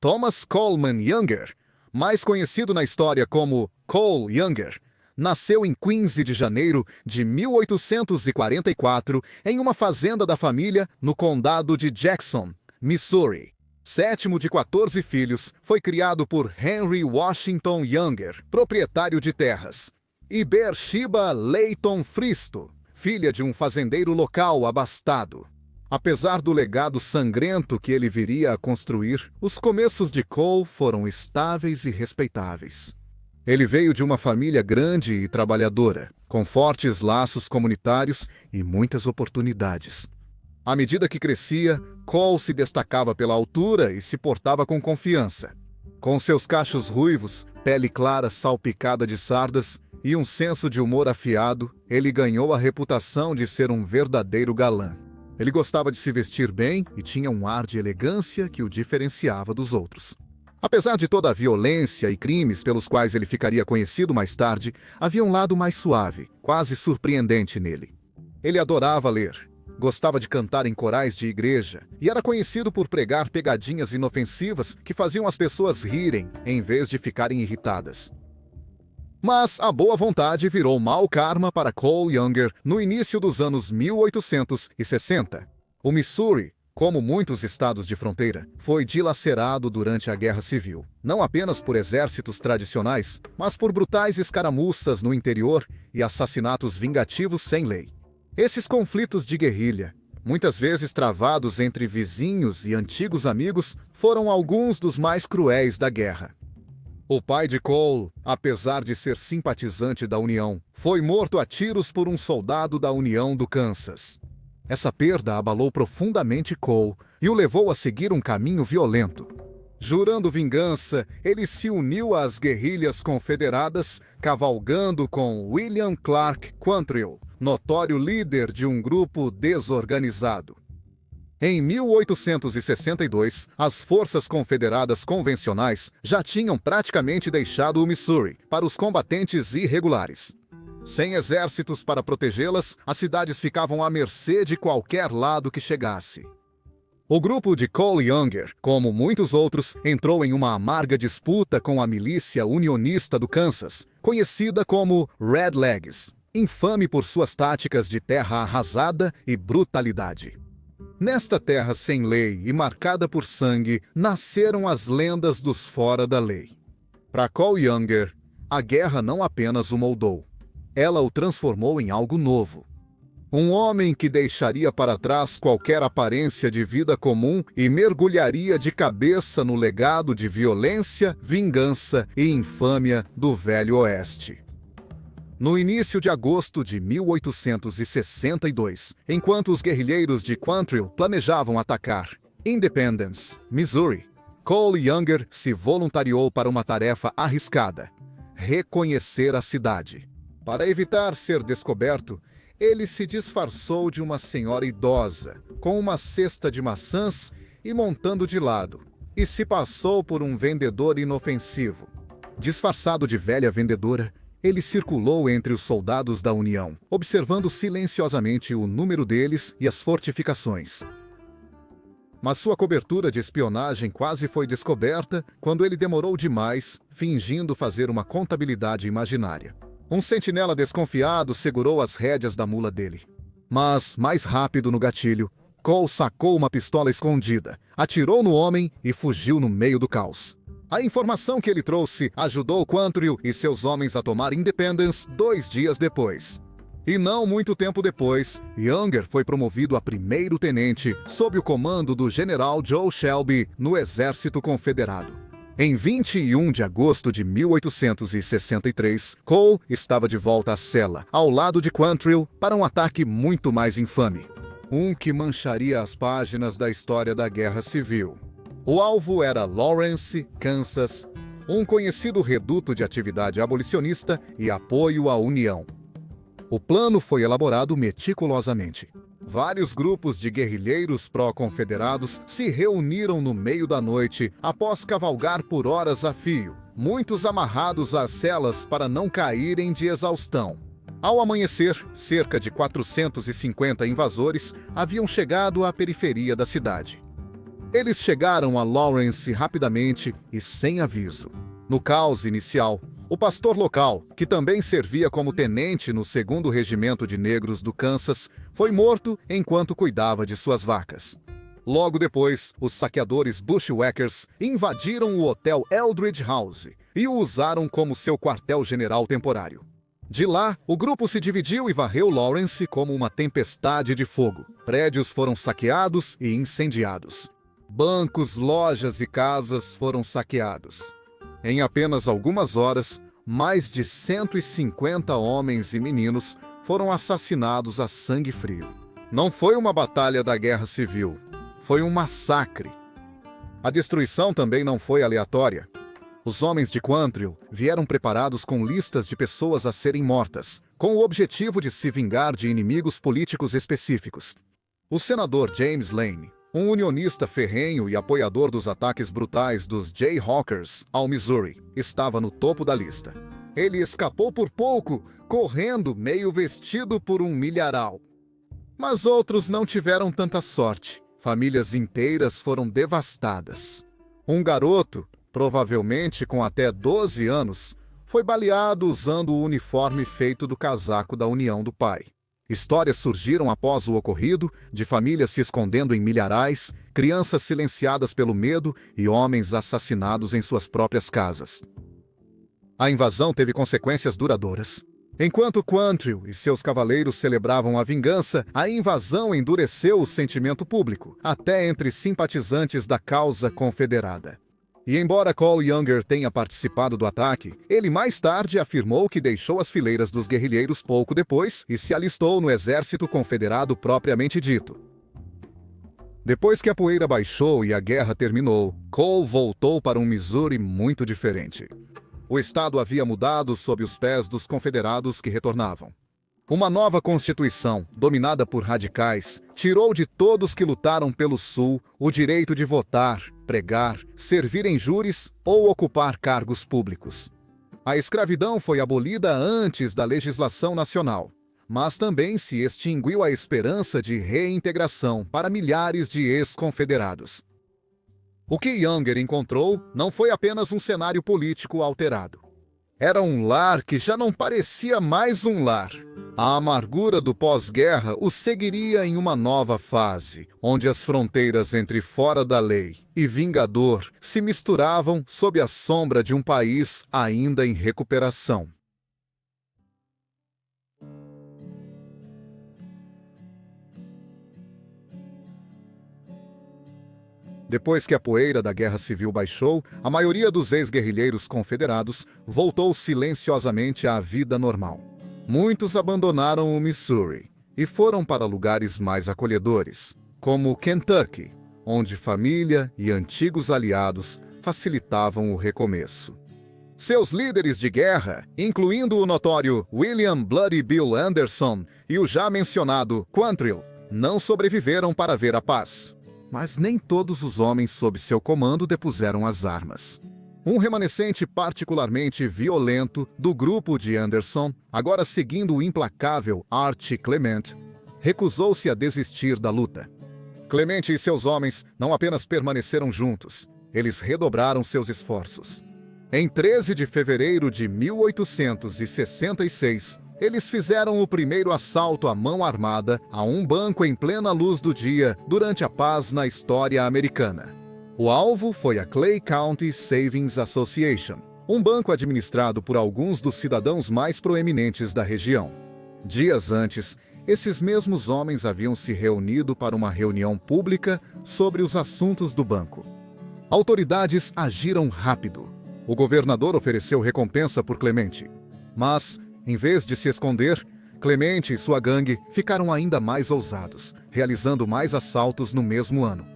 Thomas Coleman Younger, mais conhecido na história como Cole Younger, nasceu em 15 de janeiro de 1844 em uma fazenda da família no condado de Jackson, Missouri. Sétimo de 14 filhos, foi criado por Henry Washington Younger, proprietário de terras, e Beersheba Leighton Fristo, filha de um fazendeiro local abastado. Apesar do legado sangrento que ele viria a construir, os começos de Cole foram estáveis e respeitáveis. Ele veio de uma família grande e trabalhadora, com fortes laços comunitários e muitas oportunidades. À medida que crescia, Cole se destacava pela altura e se portava com confiança. Com seus cachos ruivos, pele clara salpicada de sardas e um senso de humor afiado, ele ganhou a reputação de ser um verdadeiro galã. Ele gostava de se vestir bem e tinha um ar de elegância que o diferenciava dos outros. Apesar de toda a violência e crimes pelos quais ele ficaria conhecido mais tarde, havia um lado mais suave, quase surpreendente nele. Ele adorava ler, gostava de cantar em corais de igreja e era conhecido por pregar pegadinhas inofensivas que faziam as pessoas rirem em vez de ficarem irritadas. Mas a boa vontade virou mau karma para Cole Younger no início dos anos 1860. O Missouri, como muitos estados de fronteira, foi dilacerado durante a Guerra Civil, não apenas por exércitos tradicionais, mas por brutais escaramuças no interior e assassinatos vingativos sem lei. Esses conflitos de guerrilha, muitas vezes travados entre vizinhos e antigos amigos, foram alguns dos mais cruéis da guerra. O pai de Cole, apesar de ser simpatizante da União, foi morto a tiros por um soldado da União do Kansas. Essa perda abalou profundamente Cole e o levou a seguir um caminho violento. Jurando vingança, ele se uniu às guerrilhas confederadas, cavalgando com William Clark Quantrill, notório líder de um grupo desorganizado. Em 1862, as forças confederadas convencionais já tinham praticamente deixado o Missouri para os combatentes irregulares. Sem exércitos para protegê-las, as cidades ficavam à mercê de qualquer lado que chegasse. O grupo de Cole Younger, como muitos outros, entrou em uma amarga disputa com a milícia unionista do Kansas, conhecida como Red Legs, infame por suas táticas de terra arrasada e brutalidade. Nesta terra sem lei e marcada por sangue, nasceram as lendas dos fora da lei. Para Cole Younger, a guerra não apenas o moldou, ela o transformou em algo novo. Um homem que deixaria para trás qualquer aparência de vida comum e mergulharia de cabeça no legado de violência, vingança e infâmia do Velho Oeste. No início de agosto de 1862, enquanto os guerrilheiros de Quantrill planejavam atacar Independence, Missouri, Cole Younger se voluntariou para uma tarefa arriscada: reconhecer a cidade. Para evitar ser descoberto, ele se disfarçou de uma senhora idosa, com uma cesta de maçãs e montando de lado, e se passou por um vendedor inofensivo. Disfarçado de velha vendedora, ele circulou entre os soldados da União, observando silenciosamente o número deles e as fortificações. Mas sua cobertura de espionagem quase foi descoberta quando ele demorou demais, fingindo fazer uma contabilidade imaginária. Um sentinela desconfiado segurou as rédeas da mula dele. Mas, mais rápido no gatilho, Cole sacou uma pistola escondida, atirou no homem e fugiu no meio do caos. A informação que ele trouxe ajudou Quantrill e seus homens a tomar Independence 2 dias depois. E não muito tempo depois, Younger foi promovido a primeiro-tenente sob o comando do general Joe Shelby no Exército Confederado. Em 21 de agosto de 1863, Cole estava de volta à cela, ao lado de Quantrill, para um ataque muito mais infame. Um que mancharia as páginas da história da Guerra Civil. O alvo era Lawrence, Kansas, um conhecido reduto de atividade abolicionista e apoio à União. O plano foi elaborado meticulosamente. Vários grupos de guerrilheiros pró-confederados se reuniram no meio da noite após cavalgar por horas a fio, muitos amarrados às celas para não caírem de exaustão. Ao amanhecer, cerca de 450 invasores haviam chegado à periferia da cidade. Eles chegaram a Lawrence rapidamente e sem aviso. No caos inicial, o pastor local, que também servia como tenente no 2º Regimento de Negros do Kansas, foi morto enquanto cuidava de suas vacas. Logo depois, os saqueadores Bushwhackers invadiram o Hotel Eldridge House e o usaram como seu quartel-general temporário. De lá, o grupo se dividiu e varreu Lawrence como uma tempestade de fogo. Prédios foram saqueados e incendiados. Bancos, lojas e casas foram saqueados. Em apenas algumas horas, mais de 150 homens e meninos foram assassinados a sangue frio. Não foi uma batalha da Guerra Civil, foi um massacre. A destruição também não foi aleatória. Os homens de Quantrill vieram preparados com listas de pessoas a serem mortas, com o objetivo de se vingar de inimigos políticos específicos. O senador James Lane, um unionista ferrenho e apoiador dos ataques brutais dos Jayhawkers ao Missouri, estava no topo da lista. Ele escapou por pouco, correndo meio vestido por um milharal. Mas outros não tiveram tanta sorte. Famílias inteiras foram devastadas. Um garoto, provavelmente com até 12 anos, foi baleado usando o uniforme feito do casaco da união do pai. Histórias surgiram após o ocorrido, de famílias se escondendo em milharais, crianças silenciadas pelo medo e homens assassinados em suas próprias casas. A invasão teve consequências duradouras. Enquanto Quantrill e seus cavaleiros celebravam a vingança, a invasão endureceu o sentimento público, até entre simpatizantes da causa confederada. E embora Cole Younger tenha participado do ataque, ele mais tarde afirmou que deixou as fileiras dos guerrilheiros pouco depois e se alistou no exército confederado propriamente dito. Depois que a poeira baixou e a guerra terminou, Cole voltou para um Missouri muito diferente. O estado havia mudado sob os pés dos confederados que retornavam. Uma nova constituição, dominada por radicais, tirou de todos que lutaram pelo Sul o direito de votar, pregar, servir em júris ou ocupar cargos públicos. A escravidão foi abolida antes da legislação nacional, mas também se extinguiu a esperança de reintegração para milhares de ex-confederados. O que Younger encontrou não foi apenas um cenário político alterado. Era um lar que já não parecia mais um lar. A amargura do pós-guerra o seguiria em uma nova fase, onde as fronteiras entre fora da lei e vingador se misturavam sob a sombra de um país ainda em recuperação. Depois que a poeira da Guerra Civil baixou, a maioria dos ex-guerrilheiros confederados voltou silenciosamente à vida normal. Muitos abandonaram o Missouri e foram para lugares mais acolhedores, como Kentucky, onde família e antigos aliados facilitavam o recomeço. Seus líderes de guerra, incluindo o notório William Bloody Bill Anderson e o já mencionado Quantrill, não sobreviveram para ver a paz. Mas nem todos os homens sob seu comando depuseram as armas. Um remanescente particularmente violento do grupo de Anderson, agora seguindo o implacável Archie Clement, recusou-se a desistir da luta. Clement e seus homens não apenas permaneceram juntos, eles redobraram seus esforços. Em 13 de fevereiro de 1866, eles fizeram o primeiro assalto à mão armada a um banco em plena luz do dia durante a paz na história americana. O alvo foi a Clay County Savings Association, um banco administrado por alguns dos cidadãos mais proeminentes da região. Dias antes, esses mesmos homens haviam se reunido para uma reunião pública sobre os assuntos do banco. Autoridades agiram rápido. O governador ofereceu recompensa por Clemente, mas em vez de se esconder, Clemente e sua gangue ficaram ainda mais ousados, realizando mais assaltos no mesmo ano.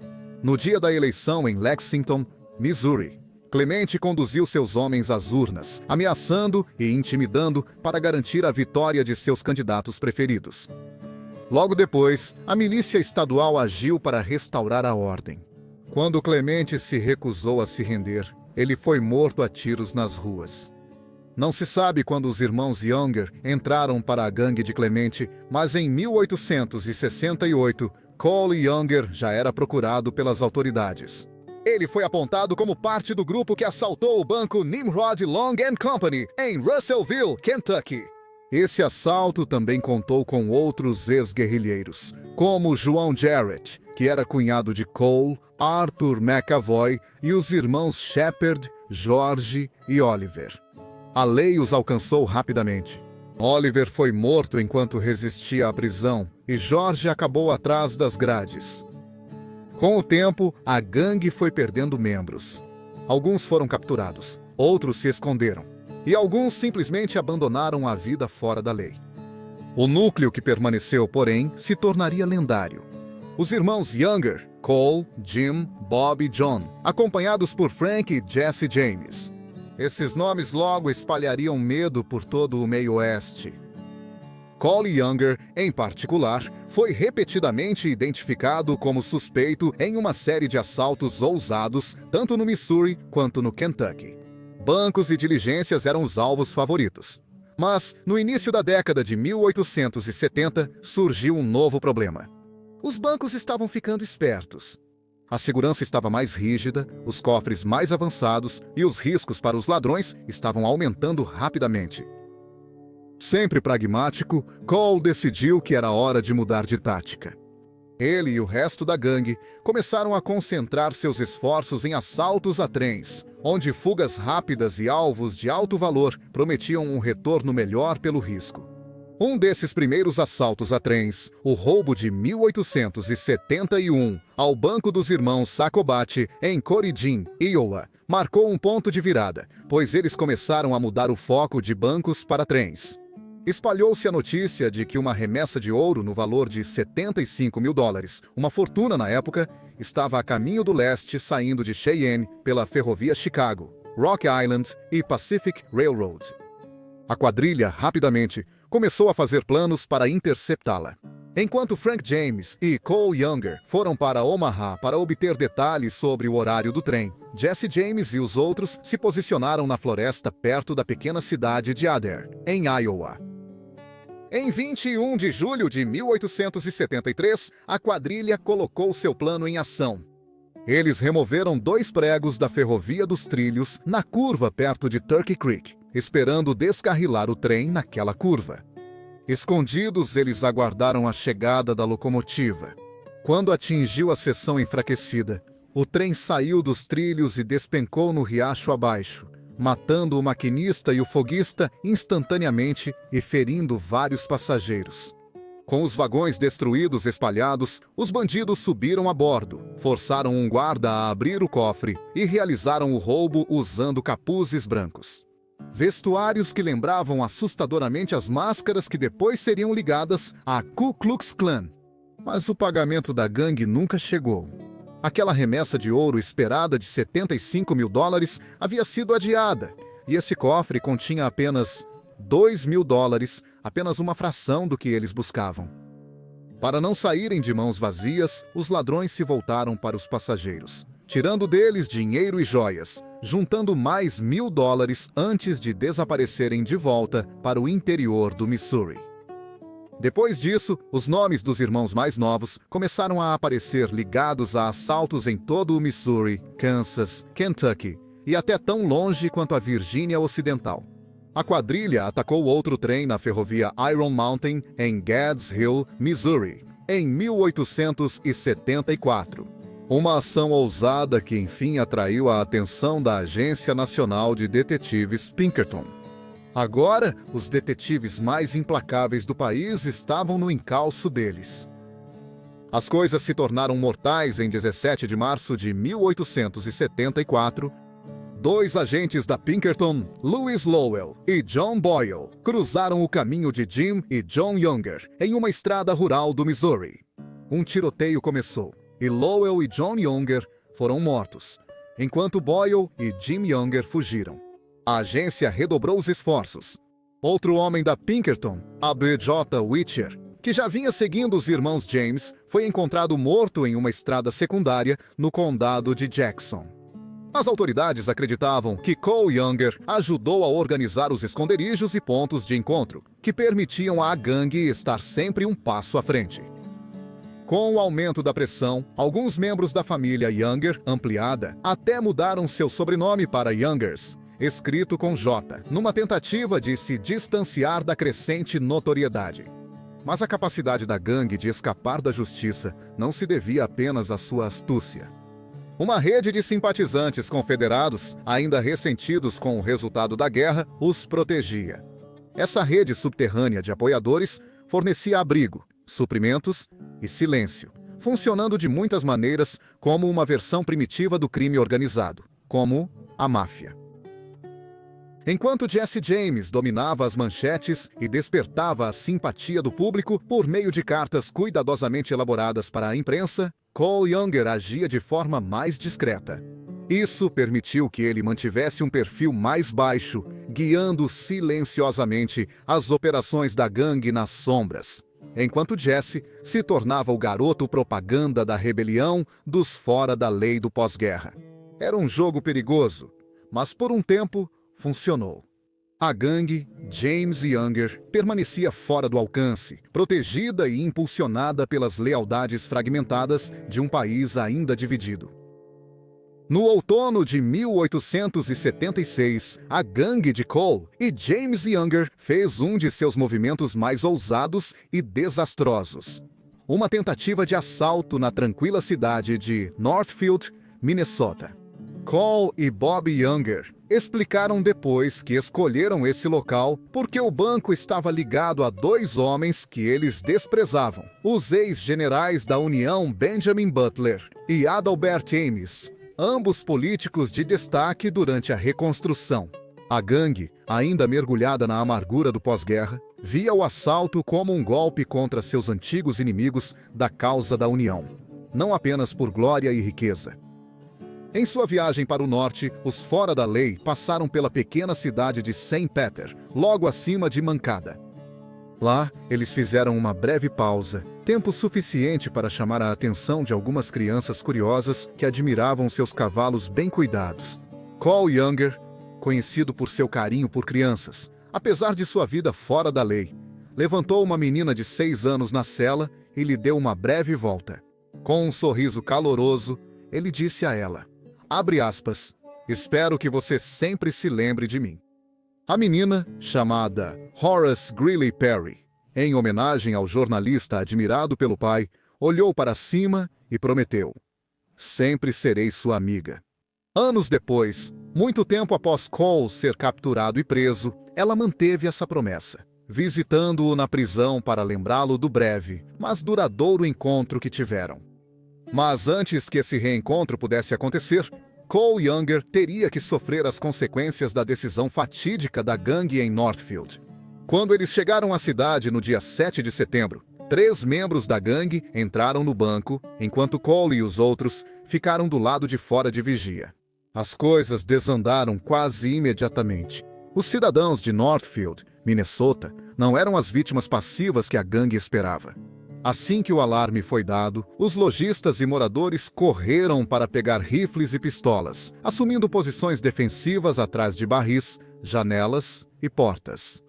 No dia da eleição em Lexington, Missouri, Clemente conduziu seus homens às urnas, ameaçando e intimidando para garantir a vitória de seus candidatos preferidos. Logo depois, a milícia estadual agiu para restaurar a ordem. Quando Clemente se recusou a se render, ele foi morto a tiros nas ruas. Não se sabe quando os irmãos Younger entraram para a gangue de Clemente, mas em 1868, Cole Younger já era procurado pelas autoridades. Ele foi apontado como parte do grupo que assaltou o banco Nimrod Long Company em Russellville, Kentucky. Esse assalto também contou com outros ex-guerrilheiros, como João Jarrett, que era cunhado de Cole, Arthur McAvoy e os irmãos Shepard, George e Oliver. A lei os alcançou rapidamente. Oliver foi morto enquanto resistia à prisão e George acabou atrás das grades. Com o tempo, a gangue foi perdendo membros. Alguns foram capturados, outros se esconderam, e alguns simplesmente abandonaram a vida fora da lei. O núcleo que permaneceu, porém, se tornaria lendário. Os irmãos Younger, Cole, Jim, Bob e John, acompanhados por Frank e Jesse James. Esses nomes logo espalhariam medo por todo o meio-oeste. Cole Younger, em particular, foi repetidamente identificado como suspeito em uma série de assaltos ousados, tanto no Missouri quanto no Kentucky. Bancos e diligências eram os alvos favoritos. Mas, no início da década de 1870, surgiu um novo problema. Os bancos estavam ficando espertos. A segurança estava mais rígida, os cofres mais avançados e os riscos para os ladrões estavam aumentando rapidamente. Sempre pragmático, Cole decidiu que era hora de mudar de tática. Ele e o resto da gangue começaram a concentrar seus esforços em assaltos a trens, onde fugas rápidas e alvos de alto valor prometiam um retorno melhor pelo risco. Um desses primeiros assaltos a trens, o roubo de 1871 ao Banco dos Irmãos Sacobati, em Corydon, Iowa, marcou um ponto de virada, pois eles começaram a mudar o foco de bancos para trens. Espalhou-se a notícia de que uma remessa de ouro no valor de $75 mil, uma fortuna na época, estava a caminho do leste saindo de Cheyenne pela ferrovia Chicago, Rock Island e Pacific Railroad. A quadrilha, rapidamente, começou a fazer planos para interceptá-la. Enquanto Frank James e Cole Younger foram para Omaha para obter detalhes sobre o horário do trem, Jesse James e os outros se posicionaram na floresta perto da pequena cidade de Adair, em Iowa. Em 21 de julho de 1873, a quadrilha colocou seu plano em ação. Eles removeram 2 pregos da ferrovia dos trilhos na curva perto de Turkey Creek, esperando descarrilar o trem naquela curva. Escondidos, eles aguardaram a chegada da locomotiva. Quando atingiu a seção enfraquecida, o trem saiu dos trilhos e despencou no riacho abaixo, matando o maquinista e o foguista instantaneamente e ferindo vários passageiros. Com os vagões destruídos espalhados, os bandidos subiram a bordo, forçaram um guarda a abrir o cofre e realizaram o roubo usando capuzes brancos. Vestuários que lembravam assustadoramente as máscaras que depois seriam ligadas à Ku Klux Klan. Mas o pagamento da gangue nunca chegou. Aquela remessa de ouro esperada de $75 mil havia sido adiada, e esse cofre continha apenas $2 mil, apenas uma fração do que eles buscavam. Para não saírem de mãos vazias, os ladrões se voltaram para os passageiros, tirando deles dinheiro e joias, juntando mais $1.000 antes de desaparecerem de volta para o interior do Missouri. Depois disso, os nomes dos irmãos mais novos começaram a aparecer ligados a assaltos em todo o Missouri, Kansas, Kentucky e até tão longe quanto a Virgínia Ocidental. A quadrilha atacou outro trem na ferrovia Iron Mountain em Gads Hill, Missouri, em 1874. Uma ação ousada que enfim atraiu a atenção da Agência Nacional de Detetives Pinkerton. Agora, os detetives mais implacáveis do país estavam no encalço deles. As coisas se tornaram mortais em 17 de março de 1874. 2 agentes da Pinkerton, Louis Lowell e John Boyle, cruzaram o caminho de Jim e John Younger em uma estrada rural do Missouri. Um tiroteio começou, e Lowell e John Younger foram mortos, enquanto Boyle e Jim Younger fugiram. A agência redobrou os esforços. Outro homem da Pinkerton, A.B.J. Witcher, que já vinha seguindo os irmãos James, foi encontrado morto em uma estrada secundária no condado de Jackson. As autoridades acreditavam que Cole Younger ajudou a organizar os esconderijos e pontos de encontro, que permitiam à gangue estar sempre um passo à frente. Com o aumento da pressão, alguns membros da família Younger, ampliada, até mudaram seu sobrenome para Youngers, escrito com J, numa tentativa de se distanciar da crescente notoriedade. Mas a capacidade da gangue de escapar da justiça não se devia apenas à sua astúcia. Uma rede de simpatizantes confederados, ainda ressentidos com o resultado da guerra, os protegia. Essa rede subterrânea de apoiadores fornecia abrigo, suprimentos e silêncio, funcionando de muitas maneiras como uma versão primitiva do crime organizado, como a máfia. Enquanto Jesse James dominava as manchetes e despertava a simpatia do público por meio de cartas cuidadosamente elaboradas para a imprensa, Cole Younger agia de forma mais discreta. Isso permitiu que ele mantivesse um perfil mais baixo, guiando silenciosamente as operações da gangue nas sombras, enquanto Jesse se tornava o garoto propaganda da rebelião dos fora da lei do pós-guerra. Era um jogo perigoso, mas por um tempo funcionou. A gangue, James Younger, permanecia fora do alcance, protegida e impulsionada pelas lealdades fragmentadas de um país ainda dividido. No outono de 1876, a gangue de Cole e James Younger fez um de seus movimentos mais ousados e desastrosos. Uma tentativa de assalto na tranquila cidade de Northfield, Minnesota. Cole e Bob Younger explicaram depois que escolheram esse local porque o banco estava ligado a dois homens que eles desprezavam, os ex-generais da União Benjamin Butler e Adalbert Ames, ambos políticos de destaque durante a reconstrução. A gangue, ainda mergulhada na amargura do pós-guerra, via o assalto como um golpe contra seus antigos inimigos da causa da União, não apenas por glória e riqueza. Em sua viagem para o norte, os fora da lei passaram pela pequena cidade de St. Peter, logo acima de Mancada. Lá, eles fizeram uma breve pausa, tempo suficiente para chamar a atenção de algumas crianças curiosas que admiravam seus cavalos bem cuidados. Cole Younger, conhecido por seu carinho por crianças, apesar de sua vida fora da lei, levantou uma menina de 6 anos na cela e lhe deu uma breve volta. Com um sorriso caloroso, ele disse a ela: abre aspas, espero que você sempre se lembre de mim. A menina, chamada Horace Greeley Perry, em homenagem ao jornalista admirado pelo pai, olhou para cima e prometeu: sempre serei sua amiga. Anos depois, muito tempo após Cole ser capturado e preso, ela manteve essa promessa, visitando-o na prisão para lembrá-lo do breve, mas duradouro encontro que tiveram. Mas antes que esse reencontro pudesse acontecer, Cole Younger teria que sofrer as consequências da decisão fatídica da gangue em Northfield. Quando eles chegaram à cidade no dia 7 de setembro, 3 membros da gangue entraram no banco, enquanto Cole e os outros ficaram do lado de fora de vigia. As coisas desandaram quase imediatamente. Os cidadãos de Northfield, Minnesota, não eram as vítimas passivas que a gangue esperava. Assim que o alarme foi dado, os lojistas e moradores correram para pegar rifles e pistolas, assumindo posições defensivas atrás de barris, janelas e portas.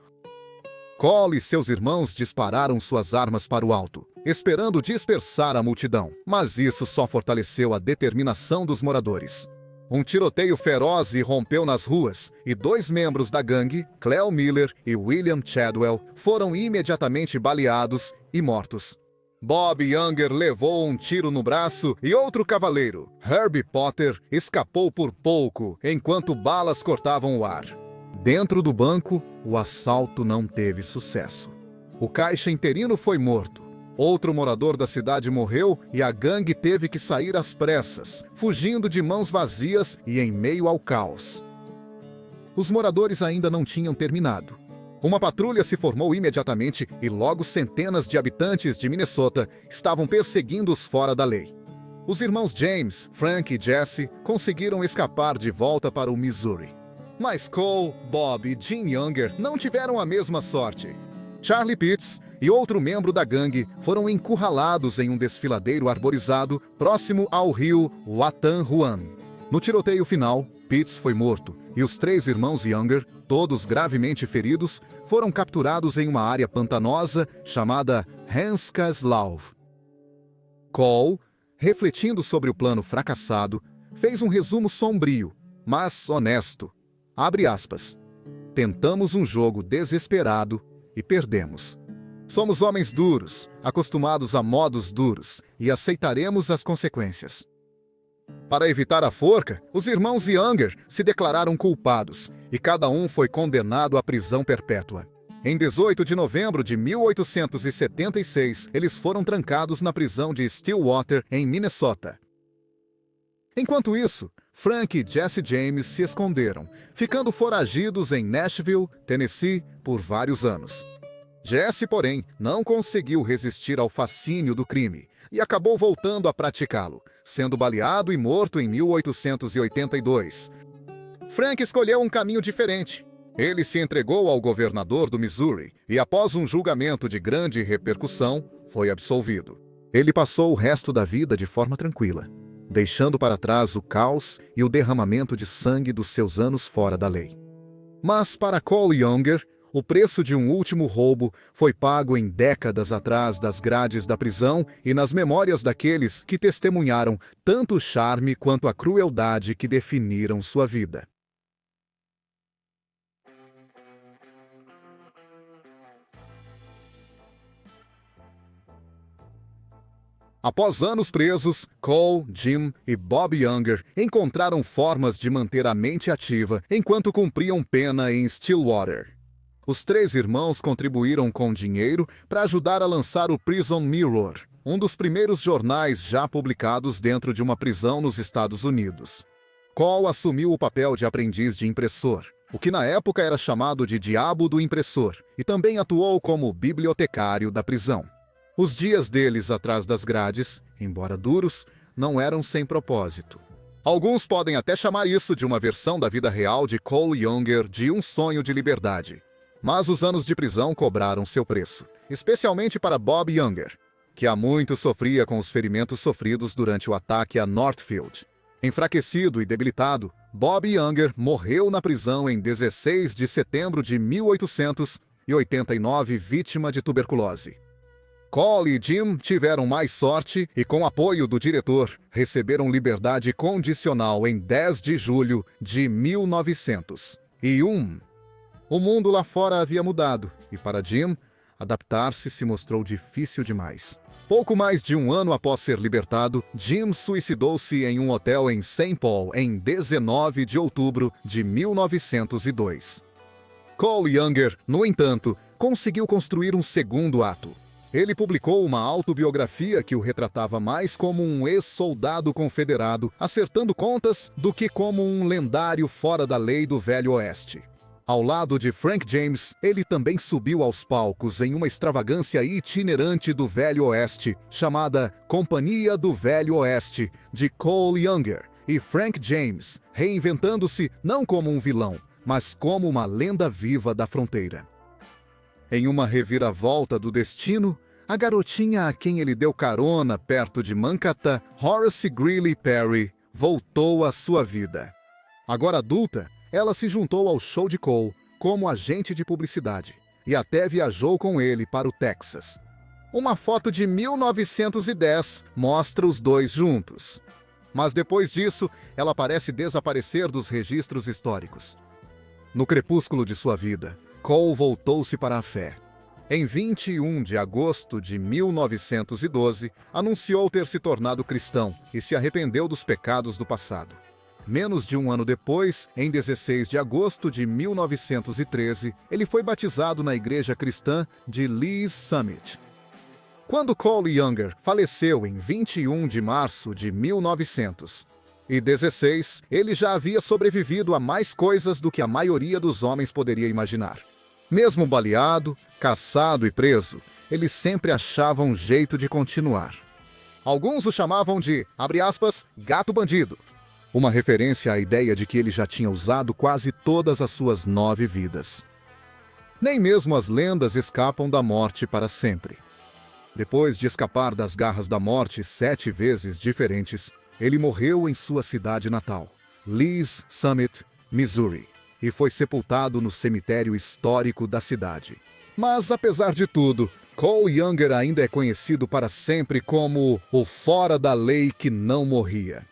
Cole e seus irmãos dispararam suas armas para o alto, esperando dispersar a multidão, mas isso só fortaleceu a determinação dos moradores. Um tiroteio feroz irrompeu nas ruas e 2 membros da gangue, Clell Miller e William Chadwell, foram imediatamente baleados e mortos. Bob Younger levou um tiro no braço e outro cavaleiro, Herbie Potter, escapou por pouco enquanto balas cortavam o ar. Dentro do banco, o assalto não teve sucesso. O caixa interino foi morto. Outro morador da cidade morreu e a gangue teve que sair às pressas, fugindo de mãos vazias e em meio ao caos. Os moradores ainda não tinham terminado. Uma patrulha se formou imediatamente e logo centenas de habitantes de Minnesota estavam perseguindo os fora da lei. Os irmãos James, Frank e Jesse conseguiram escapar de volta para o Missouri. Mas Cole, Bob e Jim Younger não tiveram a mesma sorte. Charlie Pitts e outro membro da gangue foram encurralados em um desfiladeiro arborizado próximo ao rio Wattan-Huan. No tiroteio final, Pitts foi morto e os 3 irmãos Younger, todos gravemente feridos, foram capturados em uma área pantanosa chamada Hanska Slav. Cole, refletindo sobre o plano fracassado, fez um resumo sombrio, mas honesto. Abre aspas. Tentamos um jogo desesperado e perdemos. Somos homens duros, acostumados a modos duros, e aceitaremos as consequências. Para evitar a forca, os irmãos Younger se declararam culpados, e cada um foi condenado à prisão perpétua. Em 18 de novembro de 1876, eles foram trancados na prisão de Stillwater, em Minnesota. Enquanto isso, Frank e Jesse James se esconderam, ficando foragidos em Nashville, Tennessee, por vários anos. Jesse, porém, não conseguiu resistir ao fascínio do crime e acabou voltando a praticá-lo, sendo baleado e morto em 1882. Frank escolheu um caminho diferente. Ele se entregou ao governador do Missouri e, após um julgamento de grande repercussão, foi absolvido. Ele passou o resto da vida de forma tranquila, deixando para trás o caos e o derramamento de sangue dos seus anos fora da lei. Mas para Cole Younger, o preço de um último roubo foi pago em décadas atrás das grades da prisão e nas memórias daqueles que testemunharam tanto o charme quanto a crueldade que definiram sua vida. Após anos presos, Cole, Jim e Bob Younger encontraram formas de manter a mente ativa enquanto cumpriam pena em Stillwater. Os três irmãos contribuíram com dinheiro para ajudar a lançar o Prison Mirror, um dos primeiros jornais já publicados dentro de uma prisão nos Estados Unidos. Cole assumiu o papel de aprendiz de impressor, o que na época era chamado de Diabo do Impressor, e também atuou como bibliotecário da prisão. Os dias deles atrás das grades, embora duros, não eram sem propósito. Alguns podem até chamar isso de uma versão da vida real de Cole Younger de Um Sonho de Liberdade. Mas os anos de prisão cobraram seu preço, especialmente para Bob Younger, que há muito sofria com os ferimentos sofridos durante o ataque a Northfield. Enfraquecido e debilitado, Bob Younger morreu na prisão em 16 de setembro de 1889, vítima de tuberculose. Cole e Jim tiveram mais sorte e, com apoio do diretor, receberam liberdade condicional em 10 de julho de 1901. O mundo lá fora havia mudado, e para Jim, adaptar-se se mostrou difícil demais. Pouco mais de um ano após ser libertado, Jim suicidou-se em um hotel em St. Paul em 19 de outubro de 1902. Cole Younger, no entanto, conseguiu construir um segundo ato. Ele publicou uma autobiografia que o retratava mais como um ex-soldado confederado, acertando contas, do que como um lendário fora da lei do Velho Oeste. Ao lado de Frank James, ele também subiu aos palcos em uma extravagância itinerante do Velho Oeste, chamada Companhia do Velho Oeste, de Cole Younger e Frank James, reinventando-se não como um vilão, mas como uma lenda viva da fronteira. Em uma reviravolta do destino, a garotinha a quem ele deu carona perto de Mankato, Horace Greeley Perry, voltou à sua vida. Agora adulta, ela se juntou ao show de Cole como agente de publicidade e até viajou com ele para o Texas. Uma foto de 1910 mostra os dois juntos. Mas depois disso, ela parece desaparecer dos registros históricos. No crepúsculo de sua vida, Cole voltou-se para a fé. Em 21 de agosto de 1912, anunciou ter se tornado cristão e se arrependeu dos pecados do passado. Menos de um ano depois, em 16 de agosto de 1913, ele foi batizado na igreja cristã de Lee's Summit. Quando Cole Younger faleceu em 21 de março de 1916, ele já havia sobrevivido a mais coisas do que a maioria dos homens poderia imaginar. Mesmo baleado, caçado e preso, ele sempre achava um jeito de continuar. Alguns o chamavam de, abre aspas, gato bandido, uma referência à ideia de que ele já tinha usado quase todas as suas 9 vidas. Nem mesmo as lendas escapam da morte para sempre. Depois de escapar das garras da morte 7 vezes diferentes, ele morreu em sua cidade natal, Lee's Summit, Missouri, e foi sepultado no cemitério histórico da cidade. Mas, apesar de tudo, Cole Younger ainda é conhecido para sempre como o fora da lei que não morria.